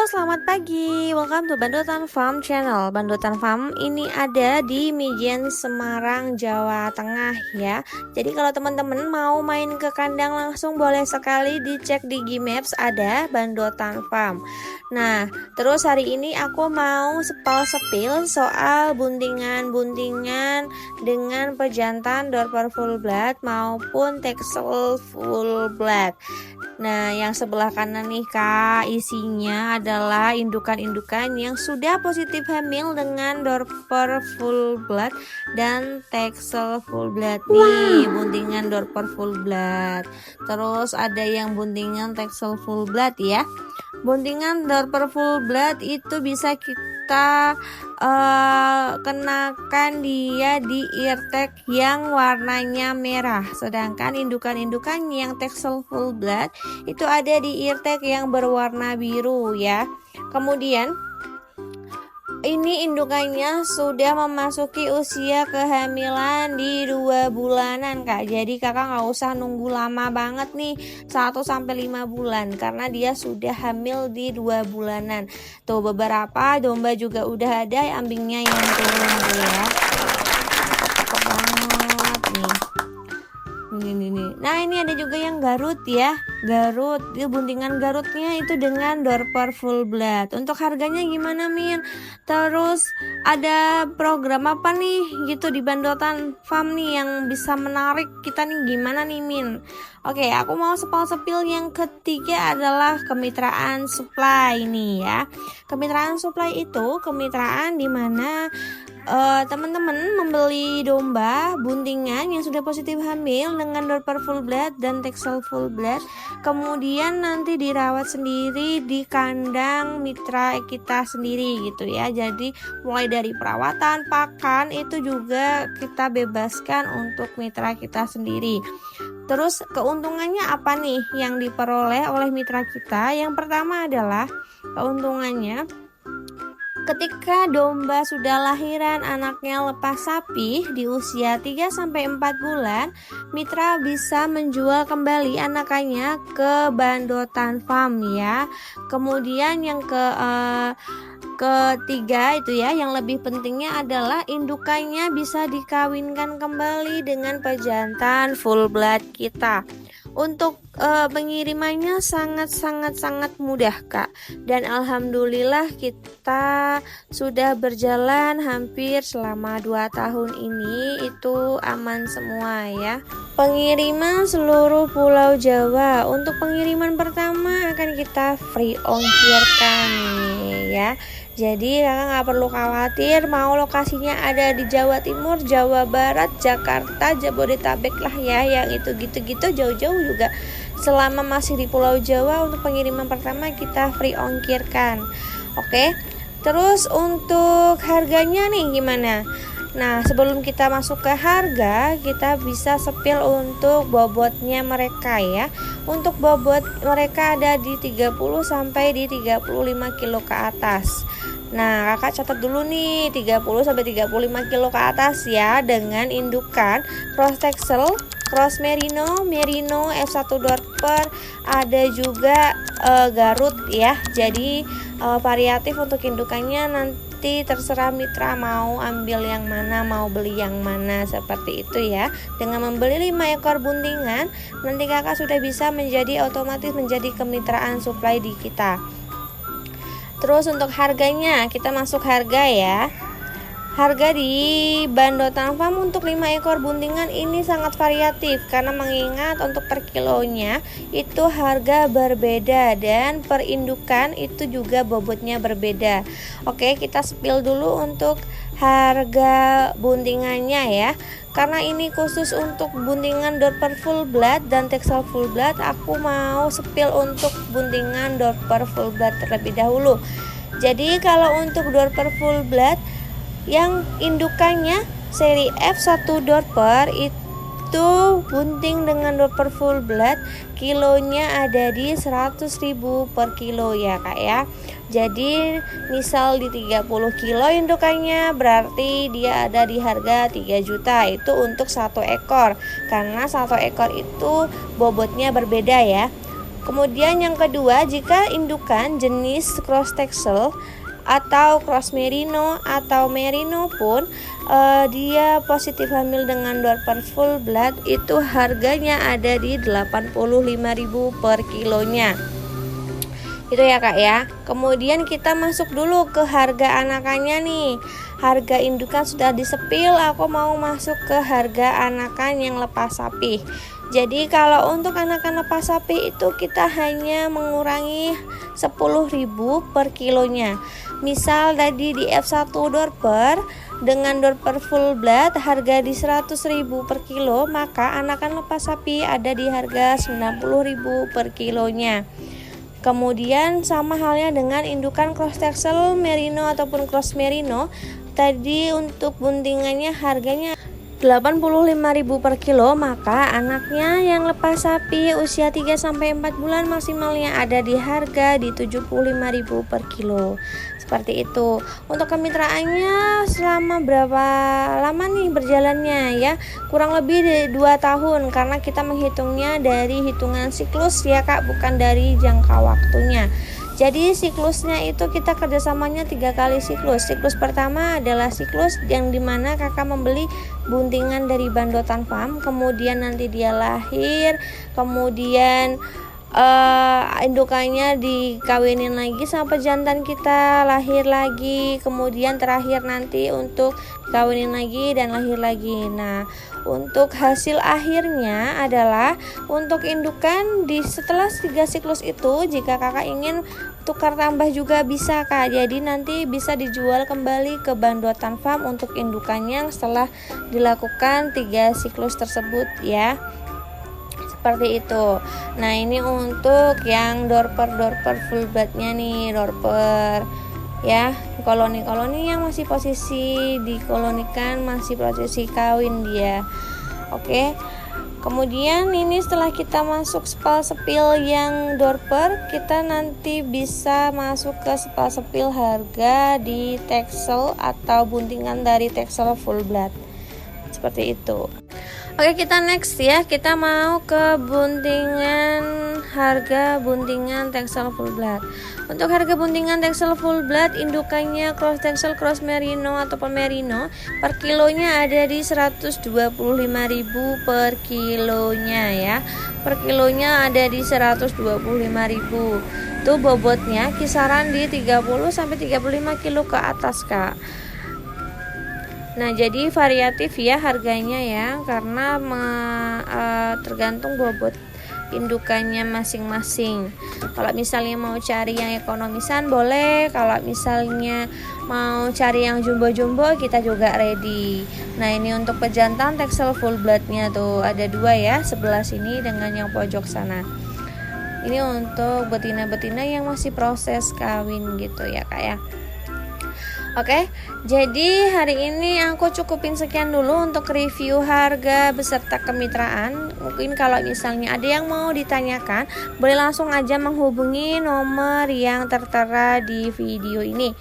Selamat pagi. Welcome to Bandotan Farm Channel. Bandotan Farm ini ada di Mijen, Semarang, Jawa Tengah ya. Jadi kalau teman-teman mau main ke kandang langsung boleh sekali dicek di Gmaps, ada Bandotan Farm. Nah, terus hari ini aku mau sepil soal buntingan-buntingan dengan pejantan Dorper full blood maupun Texel full blood. Nah, yang sebelah kanan nih Kak, isinya adalah indukan-indukan yang sudah positif hamil dengan Dorper full blood dan Texel full blood nih, buntingan Dorper full blood. Terus ada yang buntingan Texel full blood ya. Buntingan Dorper full blood itu bisa kita kenakan dia di eartag yang warnanya merah, sedangkan indukan-indukan yang Texel full blood itu ada di eartag yang berwarna biru ya. Kemudian ini indukannya sudah memasuki usia kehamilan di 2 bulanan Kak. Jadi kakak nggak usah nunggu lama banget nih 1-5 bulan, karena dia sudah hamil di 2 bulanan. Tuh beberapa domba juga udah ada ambingnya yang turun tuh ya. Cakep banget nih. Nih. Nah ini ada juga yang Garut ya. Garut, itu buntingan Garutnya itu dengan Dorper full blood. Untuk harganya gimana Min? Terus ada program apa nih gitu di Bandotan Farm nih yang bisa menarik kita nih, gimana nih Min? Oke, aku mau sepil yang ketiga adalah kemitraan supply nih ya. Kemitraan supply itu kemitraan di mana teman-teman membeli domba buntingan yang sudah positif hamil dengan Dorper full blood dan Texel full blood, kemudian nanti dirawat sendiri di kandang mitra kita sendiri gitu ya. Jadi mulai dari perawatan, pakan itu juga kita bebaskan untuk mitra kita sendiri. Terus keuntungannya apa nih yang diperoleh oleh mitra kita? Yang pertama adalah keuntungannya, ketika domba sudah lahiran anaknya lepas sapi di usia 3-4 bulan, mitra bisa menjual kembali anakannya ke Bandotan Farm ya. Kemudian yang ketiga itu ya, yang lebih pentingnya adalah indukannya bisa dikawinkan kembali dengan pejantan full blood kita. Untuk pengirimannya sangat mudah Kak, dan alhamdulillah kita sudah berjalan hampir selama 2 tahun ini itu aman semua ya. Pengiriman seluruh Pulau Jawa. Untuk pengiriman pertama akan kita free ongkirkan nih ya. Jadi kakak nggak perlu khawatir mau lokasinya ada di Jawa Timur, Jawa Barat, Jakarta, Jabodetabek lah ya, yang itu gitu-gitu jauh-jauh juga. Selama masih di Pulau Jawa, untuk pengiriman pertama kita free ongkirkan. Oke. Terus untuk harganya nih gimana? Nah, sebelum kita masuk ke harga, kita bisa sepil untuk bobotnya mereka ya. Untuk bobot mereka ada di 30 sampai di 35 kilo ke atas. Nah, kakak catat dulu nih 30 sampai 35 kilo ke atas ya, dengan indukan cross Texel, cross Merino, F1 Dorper, ada juga Garut ya. Jadi variatif untuk indukannya, nanti terserah mitra mau ambil yang mana, mau beli yang mana, seperti itu ya. Dengan membeli 5 ekor buntingan, nanti kakak sudah bisa otomatis menjadi kemitraan supply di kita. Terus untuk harganya, kita masuk harga ya. Harga di Bandotan Farm untuk 5 ekor buntingan ini sangat variatif, karena mengingat untuk per kilonya itu harga berbeda dan per indukan itu juga bobotnya berbeda. Oke, kita spill dulu untuk harga buntingannya ya. Karena ini khusus untuk buntingan Dorper full blood dan Texel full blood, aku mau spill untuk buntingan Dorper full blood terlebih dahulu. Jadi kalau untuk Dorper full blood yang indukannya seri F1 Dorper itu bunting dengan Dorper full blood kilonya ada di 100.000 per kilo ya Kak ya. Jadi misal di 30 kilo indukannya, berarti dia ada di harga 3 juta itu untuk 1 ekor, karena 1 ekor itu bobotnya berbeda ya. Kemudian yang kedua, jika indukan jenis cross texel atau cross merino atau merino pun dia positif hamil dengan Dorper full blood, itu harganya ada di 85.000 per kilonya. Itu ya Kak ya. Kemudian kita masuk dulu ke harga anakannya nih. Harga indukan sudah disepil, aku mau masuk ke harga anakan yang lepas sapi. Jadi kalau untuk anakan lepas sapi itu kita hanya mengurangi 10.000 per kilonya. Misal tadi di F1 Dorper dengan Dorper full blood harga di 100.000 per kilo, maka anakan lepas sapi ada di harga 90.000 per kilonya. Kemudian sama halnya dengan indukan cross texel merino ataupun cross merino. Tadi untuk buntingannya harganya 85.000 per kilo, maka anaknya yang lepas sapi usia 3-4 bulan maksimalnya ada di harga di 75.000 per kilo. Seperti itu. Untuk kemitraannya selama berapa lama nih berjalannya ya? Kurang lebih 2 tahun, karena kita menghitungnya dari hitungan siklus ya Kak, bukan dari jangka waktunya. Jadi siklusnya itu kita kerjasamanya 3 kali siklus. Siklus pertama adalah siklus yang dimana kakak membeli buntingan dari Bandotan Farm, kemudian nanti dia lahir, kemudian indukannya dikawinin lagi sama pejantan kita, lahir lagi, kemudian terakhir nanti untuk dikawinin lagi dan lahir lagi. Nah, untuk hasil akhirnya adalah untuk indukan di setelah 3 siklus itu, jika kakak ingin tukar tambah juga bisa Kak. Jadi nanti bisa dijual kembali ke Bandotan Farm untuk indukannya setelah dilakukan 3 siklus tersebut ya. Seperti itu. Nah, ini untuk yang Dorper full bloodnya nih, Dorper ya, koloni-koloni yang masih posisi dikolonikan, masih posisi kawin dia. Oke. Kemudian ini setelah kita masuk spal sepil yang Dorper, kita nanti bisa masuk ke spal sepil harga di Texel atau buntingan dari Texel full blood. Seperti itu. Oke, kita next ya. Kita mau ke harga buntingan Texel full blood. Untuk harga buntingan Texel full blood indukannya cross Texel cross merino ataupun merino per kilonya ada di 125.000 per kilonya ya. Per kilonya ada di 125.000. Itu bobotnya kisaran di 30 sampai 35 kilo ke atas Kak. Nah, jadi variatif ya harganya ya, karena tergantung bobot indukannya masing-masing. Kalau misalnya mau cari yang ekonomisan boleh, kalau misalnya mau cari yang jumbo-jumbo kita juga ready. Nah, ini untuk pejantan Texel full bloodnya tuh ada 2 ya, sebelah sini dengan yang pojok sana. Ini untuk betina-betina yang masih proses kawin gitu ya Kak ya. Oke, jadi hari ini aku cukupin sekian dulu untuk review harga beserta kemitraan. Mungkin kalau misalnya ada yang mau ditanyakan, boleh langsung aja menghubungi nomor yang tertera di video ini.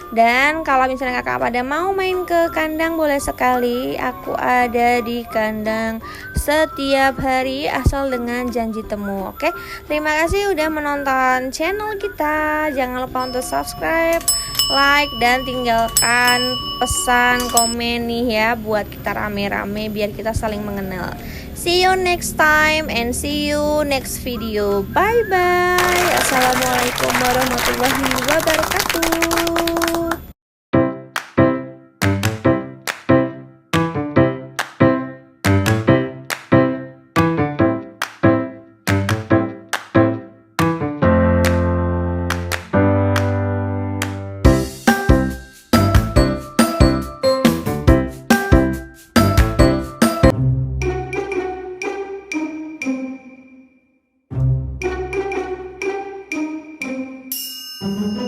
Dan kalau misalnya kakak pada mau main ke kandang, boleh sekali. Aku ada di kandang setiap hari asal dengan janji temu. Oke, terima kasih udah menonton channel kita. Jangan lupa untuk subscribe, like, dan tinggalkan pesan komen nih ya, buat kita rame-rame biar kita saling mengenal. See you next time and see you next video. Bye bye. Assalamualaikum warahmatullahi wabarakatuh. Thank you.